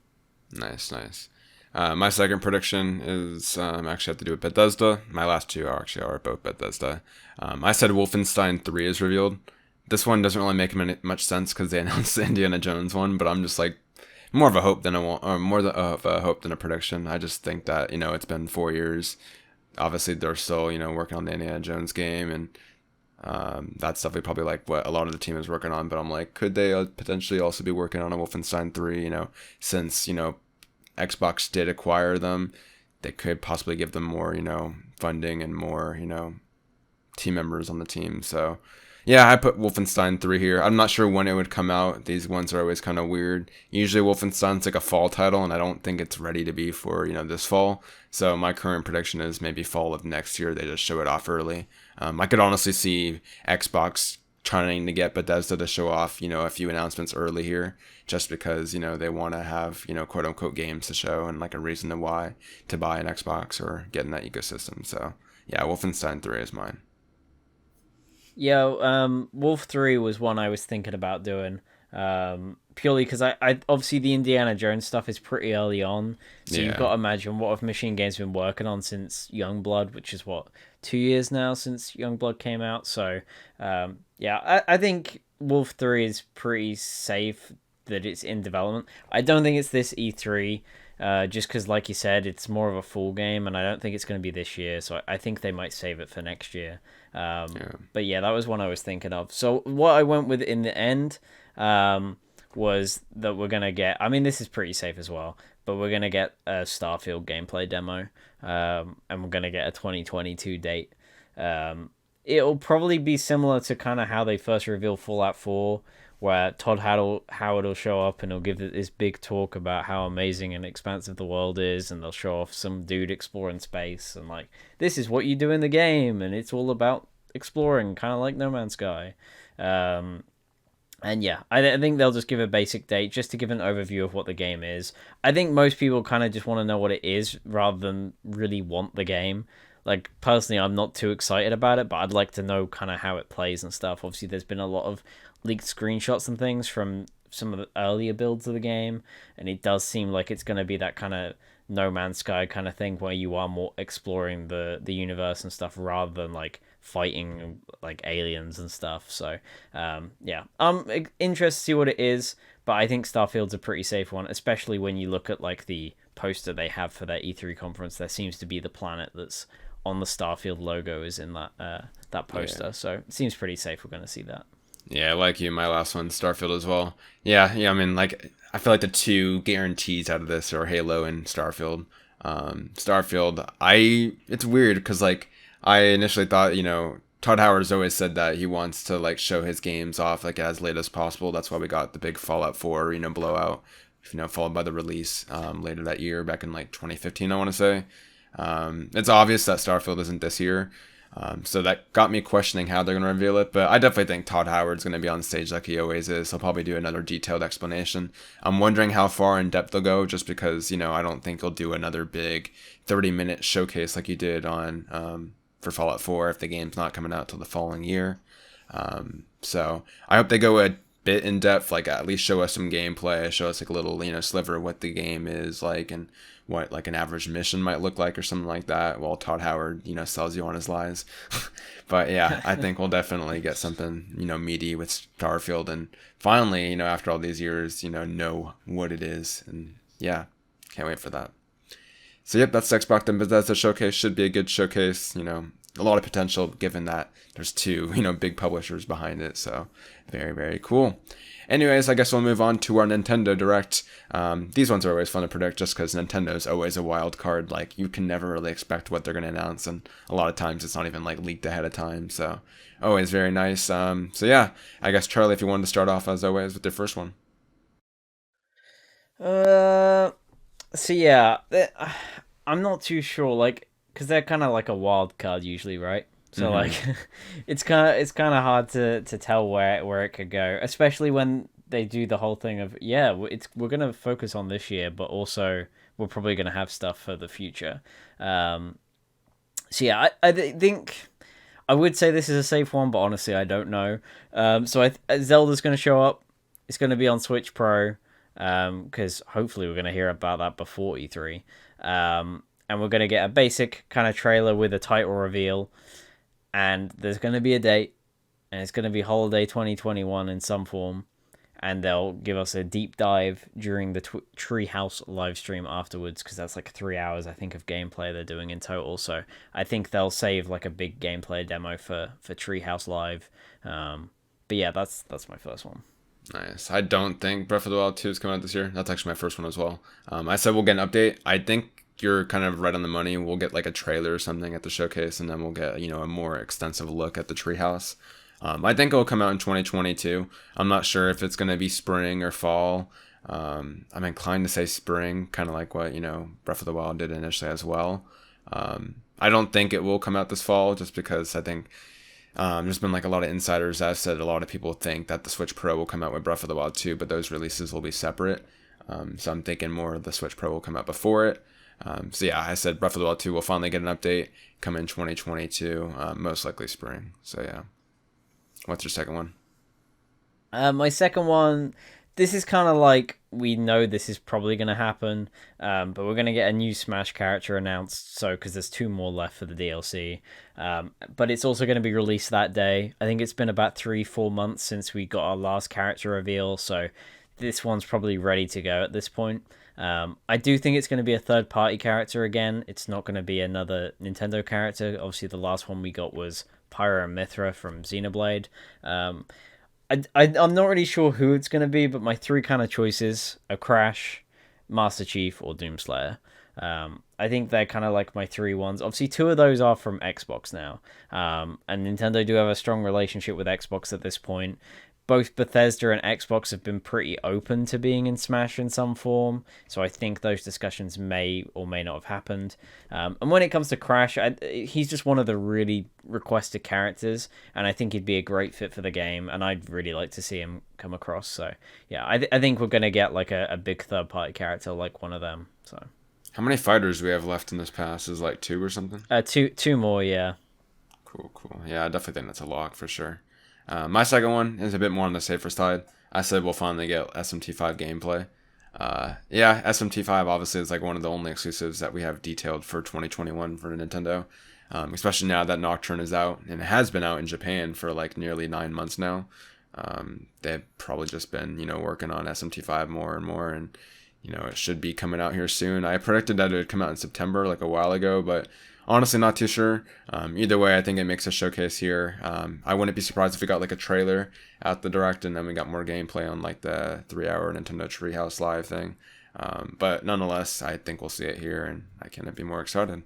Nice, nice. My second prediction is actually have to do with Bethesda. My last two are both Bethesda. I said Wolfenstein 3 is revealed. This one doesn't really make much sense because they announced the Indiana Jones one, but I'm just like more of a hope than of a hope than a prediction. I just think that it's been 4 years. Obviously, they're still working on the Indiana Jones game, and that's definitely probably like what a lot of the team is working on. But I'm like, could they potentially also be working on a Wolfenstein 3? Since Xbox did acquire them, they could possibly give them more funding and more team members on the team. So yeah, I put Wolfenstein 3 here. I'm not sure when it would come out. These ones are always kind of weird. Usually Wolfenstein's like a fall title, and I don't think it's ready to be for, this fall. So my current prediction is maybe fall of next year. They just show it off early. I could honestly see Xbox trying to get Bethesda to show off, a few announcements early here, just because, they want to have, quote unquote games to show and like a reason to buy an Xbox or get in that ecosystem. So yeah, Wolfenstein 3 is mine. Yeah, Wolf 3 was one I was thinking about doing. Purely because I obviously the Indiana Jones stuff is pretty early on, so you've Yeah. got to imagine what have Machine Games been working on since Youngblood, which is what 2 years now since Youngblood came out. So yeah, I think Wolf 3 is pretty safe that it's in development. I don't think it's this E3. Just because, like you said, it's more of a full game, and I don't think it's going to be this year. So I think they might save it for next year. Yeah. But yeah, that was one I was thinking of. So what I went with in the end was that we're gonna get. I mean, this is pretty safe as well, but we're gonna get a Starfield gameplay demo, and we're gonna get a 2022 date. It'll probably be similar to kind of how they first revealed Fallout 4, where Howard will show up and he'll give this big talk about how amazing and expansive the world is, and they'll show off some dude exploring space and like this is what you do in the game, and it's all about exploring, kind of like No Man's Sky. And yeah, I think they'll just give a basic date just to give an overview of what the game is. I think most people kind of just want to know what it is rather than really want the game. Like personally, I'm not too excited about it, but I'd like to know kind of how it plays and stuff. Obviously, there's been a lot of leaked screenshots and things from some of the earlier builds of the game, and it does seem like it's going to be that kind of No Man's Sky kind of thing where you are more exploring the universe and stuff rather than like fighting like aliens and stuff. So yeah, I'm interested to see what it is, but I think Starfield's a pretty safe one, especially when you look at like the poster they have for their E3 conference. There seems to be the planet that's on the Starfield logo is in that poster, Yeah. so it seems pretty safe. We're going to see that. Yeah, like you, my last one, Starfield as well. Yeah, yeah. I mean, like, I feel like the two guarantees out of this are Halo and Starfield. Starfield, it's weird because like I initially thought, Todd Howard's always said that he wants to like show his games off like as late as possible. That's why we got the big Fallout 4, blowout, followed by the release later that year, back in like 2015, I want to say. It's obvious that Starfield isn't this year. So that got me questioning how they're going to reveal it, but I definitely think Todd Howard's going to be on stage like he always is. He'll probably do another detailed explanation. I'm wondering how far in depth they'll go, just because, I don't think he'll do another big 30-minute showcase like he did on for Fallout 4 if the game's not coming out till the following year. So I hope they go a bit in depth, like at least show us some gameplay, show us like a little, sliver of what the game is like and what like an average mission might look like or something like that, while Todd Howard, sells you on his lies. But yeah, I think we'll definitely get something, meaty with Starfield and finally, after all these years, know what it is. And yeah, can't wait for that. So yep, that's Xbox and Bethesda showcase. Should be a good showcase, a lot of potential given that there's two, big publishers behind it. So very, very cool. Anyways, I guess we'll move on to our Nintendo Direct. These ones are always fun to predict just because Nintendo's always a wild card. Like, you can never really expect what they're going to announce, and a lot of times it's not even, like, leaked ahead of time. So, always very nice. So yeah, I guess, Charlie, if you wanted to start off, as always, with your first one. Uh, so yeah, I'm not too sure, like, because they're kind of like a wild card usually, right? So like, Mm-hmm. it's kind of hard to tell where it could go, especially when they do the whole thing of yeah, we're gonna focus on this year, but also we're probably gonna have stuff for the future. Um, so yeah, think I would say this is a safe one, but honestly, I don't know. So Zelda's gonna show up. It's gonna be on Switch Pro, because hopefully we're gonna hear about that before E3. And we're gonna get a basic kind of trailer with a title reveal, and there's going to be a date, and it's going to be holiday 2021 in some form, and they'll give us a deep dive during the Treehouse live stream afterwards, because that's like 3 hours, I think, of gameplay they're doing in total. So I think they'll save like a big gameplay demo for Treehouse Live. But yeah, that's my first one. Nice. I don't think Breath of the Wild 2 is coming out this year. That's actually my first one as well. I said we'll get an update. I think you're kind of right on the money. We'll get like a trailer or something at the showcase, and then we'll get, a more extensive look at the treehouse. I think it'll come out in 2022. I'm not sure if it's going to be spring or fall. I'm inclined to say spring, kind of like what, Breath of the Wild did initially as well. I don't think it will come out this fall just because I think there's been like a lot of insiders that have said a lot of people think that the Switch Pro will come out with Breath of the Wild 2, but those releases will be separate. So I'm thinking more the Switch Pro will come out before it. So yeah, I said Breath of the Wild 2 will finally get an update, come in 2022, most likely spring. So yeah. What's your second one? My second one, this is kind of like we know this is probably going to happen, but we're going to get a new Smash character announced. So because there's two more left for the DLC, but it's also going to be released that day. I think it's been about 3-4 months since we got our last character reveal, so this one's probably ready to go at this point. I do think it's going to be a third party character again. It's not going to be another Nintendo character. Obviously, the last one we got was Pyra and Mithra from Xenoblade. I'm not really sure who it's going to be, but my three kind of choices are Crash, Master Chief, or Doomslayer. I think they're kind of like my three ones. Obviously, two of those are from Xbox now. And Nintendo do have a strong relationship with Xbox at this point. Both Bethesda and Xbox have been pretty open to being in Smash in some form, so I think those discussions may or may not have happened. And when it comes to Crash, he's just one of the really requested characters, and I think he'd be a great fit for the game, and I'd really like to see him come across. So yeah, I think we're going to get like a big third-party character like one of them. So How many fighters do we have left in this pass? Is like two or something? Two more, yeah. Cool. Yeah, I definitely think that's a lock for sure. My second one is a bit more on the safer side. I said we'll finally get SMT5 gameplay. Yeah, SMT5 obviously is like one of the only exclusives that we have detailed for 2021 for Nintendo. Especially now that Nocturne is out, and it has been out in Japan for like nearly 9 months now. They've probably just been, working on SMT5 more and more, and it should be coming out here soon. I predicted that it would come out in September, like a while ago, but honestly, not too sure. Either way, I think it makes a showcase here. I wouldn't be surprised if we got like a trailer at the Direct, and then we got more gameplay on like the 3-hour Nintendo Treehouse Live thing. But nonetheless, I think we'll see it here, and I cannot be more excited.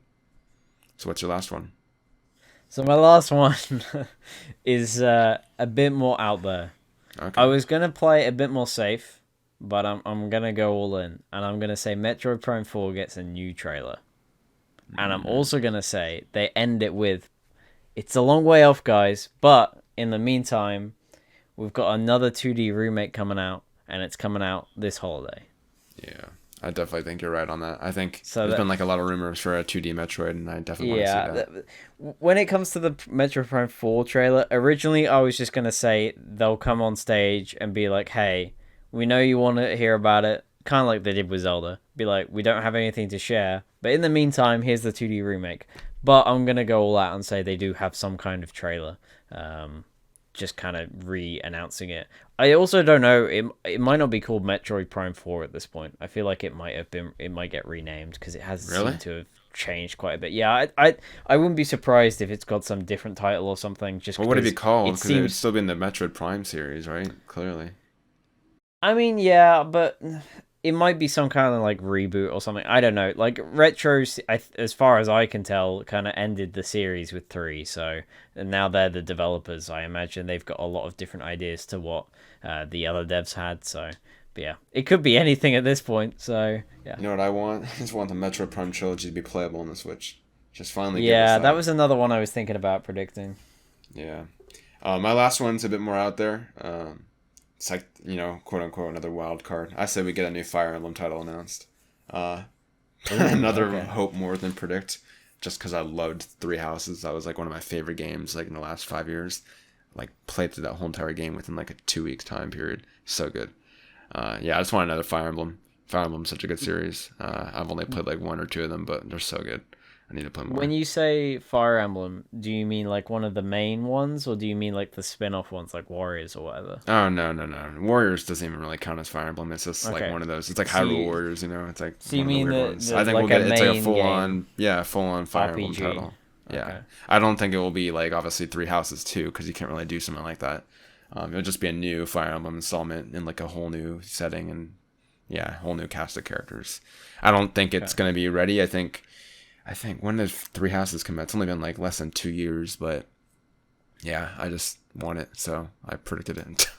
So what's your last one? So my last one is a bit more out there. Okay. I was gonna play a bit more safe, but I'm gonna go all in, and I'm gonna say Metroid Prime 4 gets a new trailer. And I'm also going to say they end it with, it's a long way off, guys, but in the meantime, we've got another 2D remake coming out, and it's coming out this holiday. Yeah, I definitely think you're right on that. I think there's been like a lot of rumors for a 2D Metroid, and I definitely want to see that. When it comes to the Metroid Prime 4 trailer, originally I was just going to say they'll come on stage and be like, hey, we know you want to hear about it. Kind of like they did with Zelda. Be like, we don't have anything to share, but in the meantime, here's the 2D remake. But I'm going to go all out and say they do have some kind of trailer, just kind of re-announcing it. I also don't know, it might not be called Metroid Prime 4 at this point. I feel like it might get renamed, because it has seemed to have changed quite a bit. Yeah, I wouldn't be surprised if it's got some different title or something. Just what would it be called? Because it would still be in the Metroid Prime series, right? Clearly. I mean, yeah, but it might be some kind of like reboot or something. I don't know. Like Retro, as far as I can tell, kind of ended the series with 3. So, and now they're the developers. I imagine they've got a lot of different ideas to what the other devs had. So, but yeah, it could be anything at this point. So, yeah. You know what I want? I just want the Metroid Prime trilogy to be playable on the Switch. Just finally. Yeah, that was another one I was thinking about predicting. Yeah, my last one's a bit more out there. It's like, quote unquote, another wild card. I say we get a new Fire Emblem title announced. Another hope more than predict, just because I loved Three Houses. That was like one of my favorite games, like in the last 5 years. Like played through that whole entire game within like a 2 week time period. So good. Yeah, I just want another Fire Emblem. Fire Emblem's such a good series. I've only played like 1 or 2 of them, but they're so good. I need to play more. When you say Fire Emblem, do you mean like one of the main ones, or do you mean like the spin-off ones, like Warriors or whatever? Oh, no. Warriors doesn't even really count as Fire Emblem. It's just like one of those. It's like Hyrule Warriors, It's like so you one of the mean weird ones. I think like we'll get it's like a RPG. full-on Fire Emblem title. Yeah. Okay. I don't think it will be like obviously Three Houses too, because you can't really do something like that. It'll just be a new Fire Emblem installment in like a whole new setting and whole new cast of characters. I don't think it's gonna be ready. I think when did Three Houses come out? It's only been like less than 2 years, but yeah, I just want it, so I predicted it.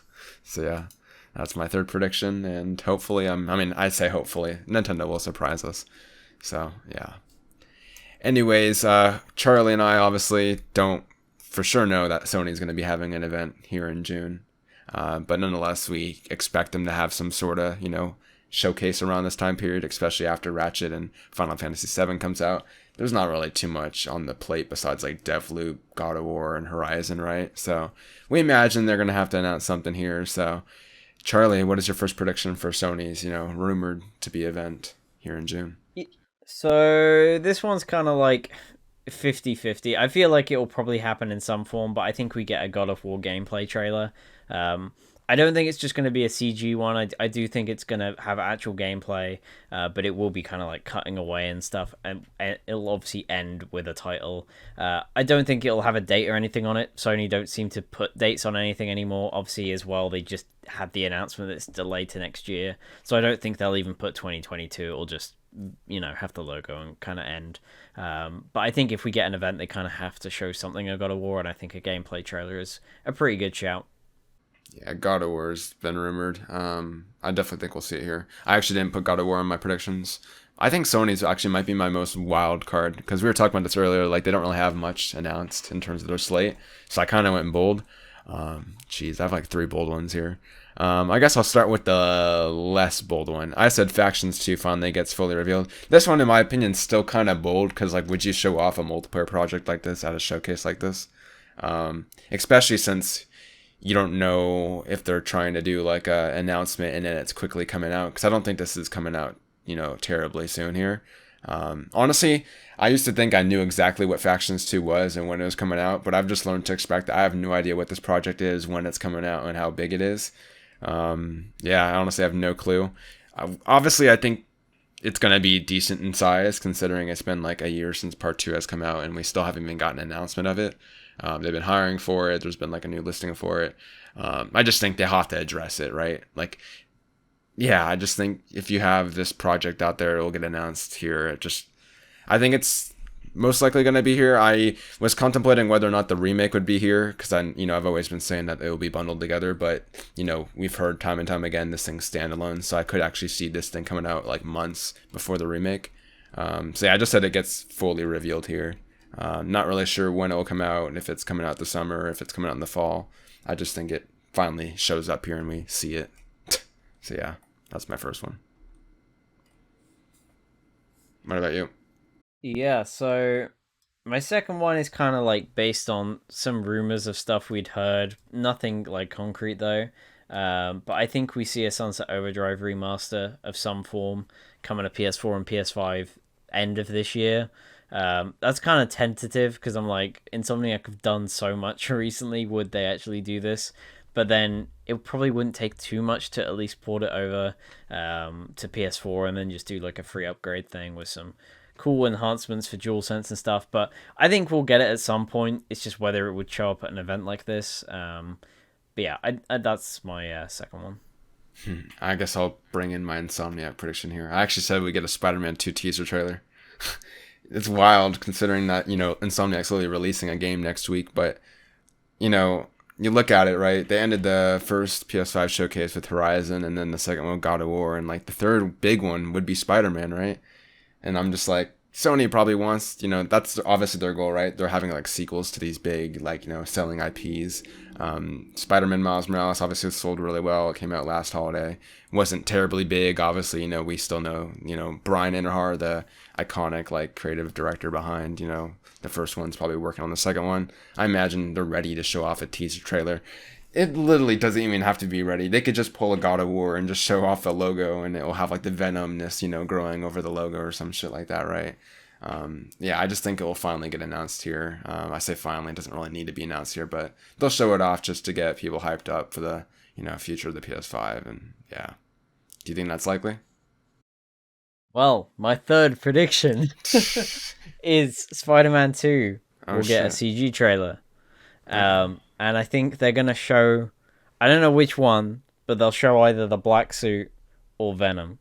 So yeah, that's my third prediction, and hopefully, I say hopefully, Nintendo will surprise us. So yeah. Anyways, Charlie and I obviously don't for sure know that Sony's going to be having an event here in June, but nonetheless, we expect them to have some sort of showcase around this time period, especially after Ratchet and Final Fantasy VII comes out. There's not really too much on the plate besides like Deathloop, God of War, and Horizon, right? So we imagine they're going to have to announce something here. So Charlie, what is your first prediction for Sony's, rumored to be event here in June? So this one's kind of like 50-50. I feel like it will probably happen in some form, but I think we get a God of War gameplay trailer. I don't think it's just going to be a CG one. I do think it's going to have actual gameplay, but it will be kind of like cutting away and stuff, and it'll obviously end with a title. I don't think it'll have a date or anything on it. Sony don't seem to put dates on anything anymore. Obviously, as well, they just had the announcement that it's delayed to next year, so I don't think they'll even put 2022. It'll just have the logo and kind of end. But I think if we get an event, they kind of have to show something of God of War, and I think a gameplay trailer is a pretty good shout. Yeah, God of War's been rumored. I definitely think we'll see it here. I actually didn't put God of War in my predictions. I think Sony's actually might be my most wild card, because we were talking about this earlier. Like, they don't really have much announced in terms of their slate, so I kind of went bold. I have like three bold ones here. I guess I'll start with the less bold one. I said Factions 2 finally gets fully revealed. This one, in my opinion, is still kind of bold because, like, would you show off a multiplayer project like this at a showcase like this? Especially since you don't know if they're trying to do like a announcement and then it's quickly coming out. Because I don't think this is coming out, terribly soon here. Honestly, I used to think I knew exactly what Factions 2 was and when it was coming out, but I've just learned to expect that I have no idea what this project is, when it's coming out, and how big it is. I honestly have no clue. Obviously, I think it's going to be decent in size, considering it's been like a year since Part 2 has come out, and we still haven't even gotten an announcement of it. They've been hiring for it. There's been like a new listing for it. I just think they have to address it, right? Like, yeah, I just think if you have this project out there, it'll get announced here. I think it's most likely going to be here. I was contemplating whether or not the remake would be here because I've always been saying that it will be bundled together, but we've heard time and time again this thing's standalone, so I could actually see this thing coming out like months before the remake. I just said it gets fully revealed here. Not really sure when it will come out, if it's coming out this summer, if it's coming out in the fall. I just think it finally shows up here and we see it. So yeah, that's my first one. What about you? Yeah, so my second one is kind of like based on some rumors of stuff we'd heard. Nothing like concrete though. But I think we see a Sunset Overdrive remaster of some form coming to PS4 and PS5 end of this year. That's kind of tentative because I'm like, Insomniac have done so much recently. Would they actually do this? But then it probably wouldn't take too much to at least port it over to PS4 and then just do like a free upgrade thing with some cool enhancements for DualSense and stuff. But I think we'll get it at some point. It's just whether it would show up at an event like this. But yeah, that's my second one. I guess I'll bring in my Insomniac prediction here. I actually said we get a Spider-Man 2 teaser trailer. It's wild considering that, Insomniac's literally releasing a game next week, but, you look at it, right? They ended the first PS5 showcase with Horizon, and then the second one with God of War, and like the third big one would be Spider-Man, right? And I'm just like, Sony probably wants, that's obviously their goal, right? They're having like sequels to these big, like, selling IPs. Spider-Man Miles Morales obviously sold really well. It came out last holiday. Wasn't terribly big. Obviously, we still know, Brian Inderhar, the iconic, like, creative director behind, the first one's probably working on the second one. I imagine they're ready to show off a teaser trailer. It literally doesn't even have to be ready. They could just pull a God of War and just show off the logo, and it will have like the venomness, growing over the logo or some shit like that, right? I just think it will finally get announced here. I say finally, it doesn't really need to be announced here, but they'll show it off just to get people hyped up for the, future of the PS5. And yeah, do you think that's likely? Well, my third prediction is Spider-Man 2 will get a Shit. CG trailer. And I think they're going to show, I don't know which one, but they'll show either the black suit or Venom,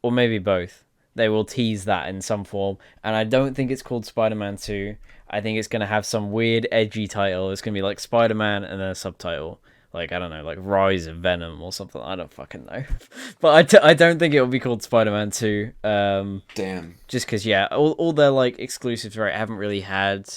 or maybe both. They will tease that in some form, and I don't think it's called Spider-Man 2. I think it's going to have some weird, edgy title. It's going to be like Spider-Man and then a subtitle. Like, I don't know, like Rise of Venom or something. I don't fucking know. But I don't think it will be called Spider-Man 2. Damn. Just because, yeah, all their, like, exclusives, right, haven't really had...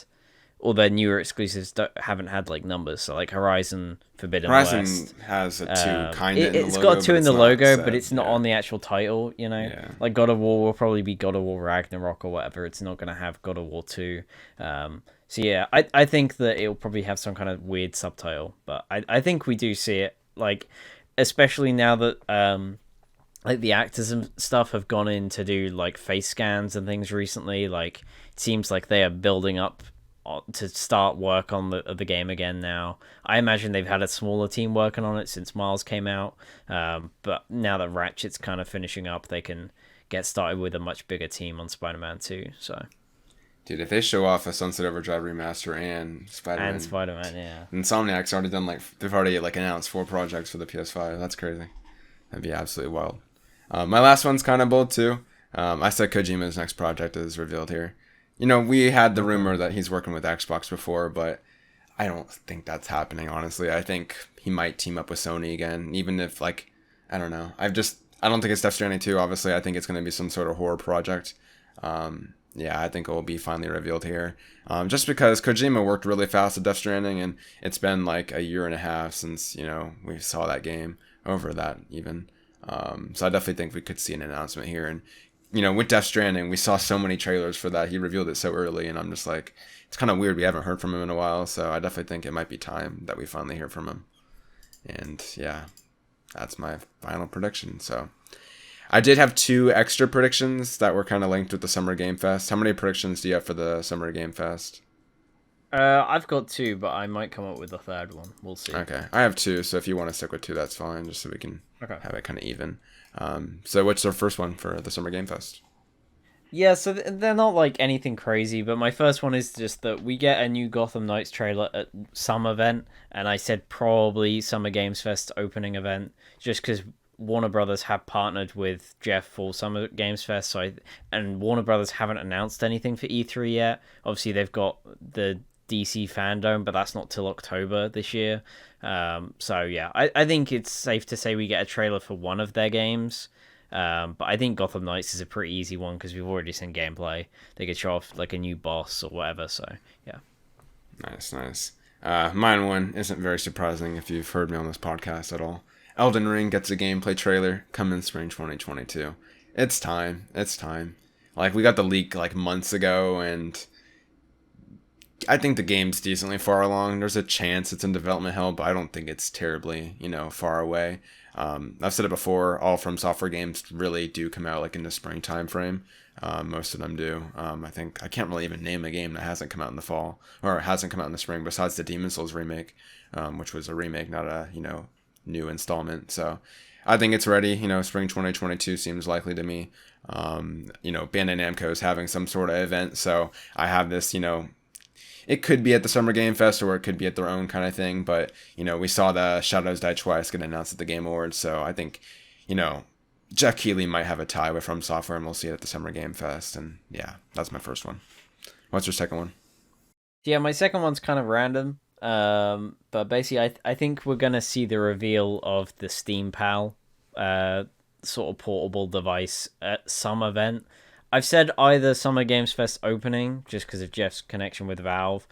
All their newer exclusives haven't had like numbers, so like Horizon Forbidden Horizon West has a 2 kind of in the logo. It's got 2 in the logo, but it's not yeah. on the actual title, Yeah. Like God of War will probably be God of War Ragnarok or whatever. It's not going to have God of War 2. So yeah, I think that it'll probably have some kind of weird subtitle, but I think we do see it, like, especially now that like the actors and stuff have gone in to do like face scans and things recently. Like, it seems like they are building up to start work on the game again now. I imagine they've had a smaller team working on it since Miles came out, but now that Ratchet's kind of finishing up, they can get started with a much bigger team on Spider-Man 2. So, Dude, if they show off a Sunset Overdrive remaster and Spider-Man, yeah. Insomniac's already done they've already like announced 4 projects for the PS5. That's crazy. That'd be absolutely wild. My last one's kind of bold too. I said Kojima's next project is revealed here. We had the rumor that he's working with Xbox before, but I don't think that's happening, honestly. I think he might team up with Sony again, even if, like, I don't know. I don't think it's Death Stranding 2, obviously. I think it's going to be some sort of horror project. yeah, I think it will be finally revealed here. Just because Kojima worked really fast at Death Stranding, and it's been like a year and a half since we saw that game, over that even. So I definitely think we could see an announcement here. And with Death Stranding, we saw so many trailers for that. He revealed it so early, and I'm just like, it's kind of weird we haven't heard from him in a while. So I definitely think it might be time that we finally hear from him. And yeah, that's my final prediction. So I did have two extra predictions that were kind of linked with the Summer Game Fest. How many predictions do you have for the Summer Game Fest? I've got two, but I might come up with a third one. We'll see. Okay, I have two, so if you want to stick with two, that's fine, just so we can Okay. have it kind of even. So what's our first one for the Summer Game Fest? Yeah, so they're not like anything crazy, but my first one is just that we get a new Gotham Knights trailer at some event, and I said probably Summer Games Fest opening event, just because Warner Brothers have partnered with Jeff for Summer Games Fest, and Warner Brothers haven't announced anything for E3 yet. Obviously, they've got the DC Fandom, but that's not till October this year. So yeah, I think it's safe to say we get a trailer for one of their games. But I think Gotham Knights is a pretty easy one because we've already seen gameplay. They could show off like a new boss or whatever. So yeah. Nice, nice. Mine one isn't very surprising if you've heard me on this podcast at all. Elden Ring gets a gameplay trailer coming spring 2022. It's time. It's time. Like, we got the leak like months ago, and I think the game's decently far along. There's a chance it's in development hell, but I don't think it's terribly, far away. I've said it before. All From Software games really do come out like in the spring time frame. Most of them do. I think I can't really even name a game that hasn't come out in the fall or hasn't come out in the spring besides the Demon Souls remake, which was a remake, not a new installment. So I think it's ready. Spring 2022 seems likely to me. Bandai Namco is having some sort of event, so I have this. It could be at the Summer Game Fest or it could be at their own kind of thing. But, we saw the Shadows Die Twice get announced at the Game Awards. So I think, Jeff Keighley might have a tie with From Software, and we'll see it at the Summer Game Fest. And yeah, that's my first one. What's your second one? Yeah, my second one's kind of random. But basically, I think we're going to see the reveal of the Steam Pal sort of portable device at some event. I've said either Summer Games Fest opening, just because of Jeff's connection with Valve,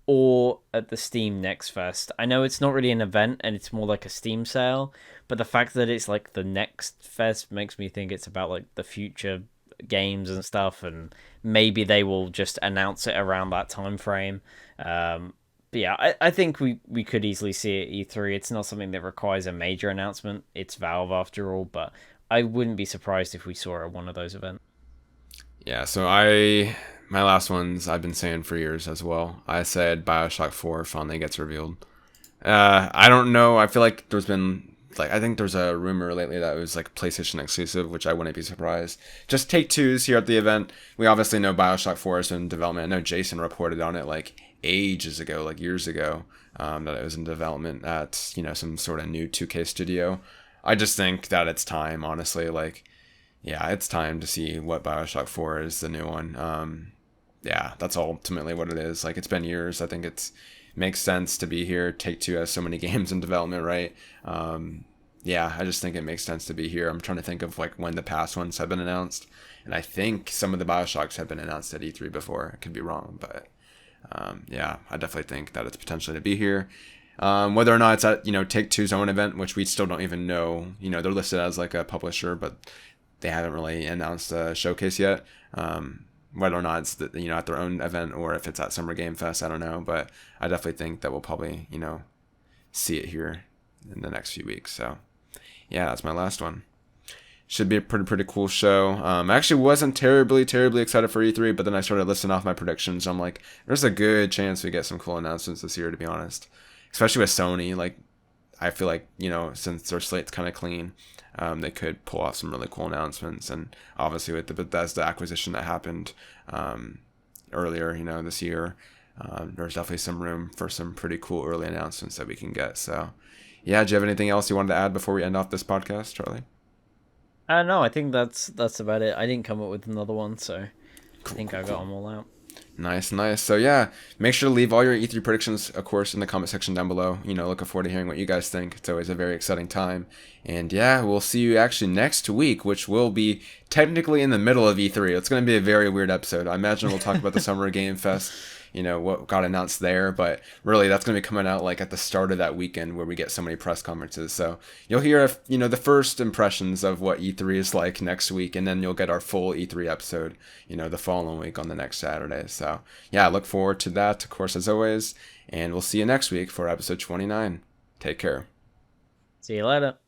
or at the Steam Next Fest. I know it's not really an event and it's more like a Steam sale, but the fact that it's like the Next Fest makes me think it's about like the future games and stuff, and maybe they will just announce it around that time frame. But yeah, I think we could easily see it at E3. It's not something that requires a major announcement. It's Valve after all, but I wouldn't be surprised if we saw it at one of those events. Yeah, so my last ones I've been saying for years as well. I said BioShock 4 finally gets revealed. I don't know. I feel like I think there's a rumor lately that it was like PlayStation exclusive, which I wouldn't be surprised. Just Take-Two's here at the event. We obviously know BioShock 4 is in development. I know Jason reported on it like ages ago, like years ago, that it was in development at, some sort of new 2K studio. I just think that it's time, honestly. Like, yeah, it's time to see what BioShock 4 is, the new one. Yeah, that's ultimately what it is. Like, it's been years. I think it makes sense to be here. Take-Two has so many games in development, right? Yeah, I just think it makes sense to be here. I'm trying to think of like when the past ones have been announced, and I think some of the BioShocks have been announced at E3 before. I could be wrong, but yeah, I definitely think that it's potentially to be here. Whether or not it's at Take-Two's own event, which we still don't even know. They're listed as like a publisher, but they haven't really announced a showcase yet. Whether or not it's at their own event or if it's at Summer Game Fest, I don't know. But I definitely think that we'll probably see it here in the next few weeks. So yeah, that's my last one. Should be a pretty cool show. I actually wasn't terribly excited for E3, but then I started listing off my predictions. I'm like, there's a good chance we get some cool announcements this year, to be honest. Especially with Sony. Like, I feel like since their slate's kind of clean, they could pull off some really cool announcements. And obviously with the Bethesda acquisition that happened earlier, this year, there's definitely some room for some pretty cool early announcements that we can get. So, yeah, do you have anything else you wanted to add before we end off this podcast, Charlie? No, I think that's about it. I didn't come up with another one, so Cool, I think cool, I got them all out. Nice, nice. So yeah, make sure to leave all your E3 predictions, of course, in the comment section down below. Looking forward to hearing what you guys think. It's always a very exciting time. And yeah, we'll see you actually next week, which will be technically in the middle of E3. It's going to be a very weird episode. I imagine we'll talk about the Summer Game Fest, what got announced there, but really that's going to be coming out like at the start of that weekend where we get so many press conferences. So you'll hear, the first impressions of what E3 is like next week, and then you'll get our full E3 episode, the following week on the next Saturday. So yeah, look forward to that, of course, as always, and we'll see you next week for episode 29. Take care. See you later.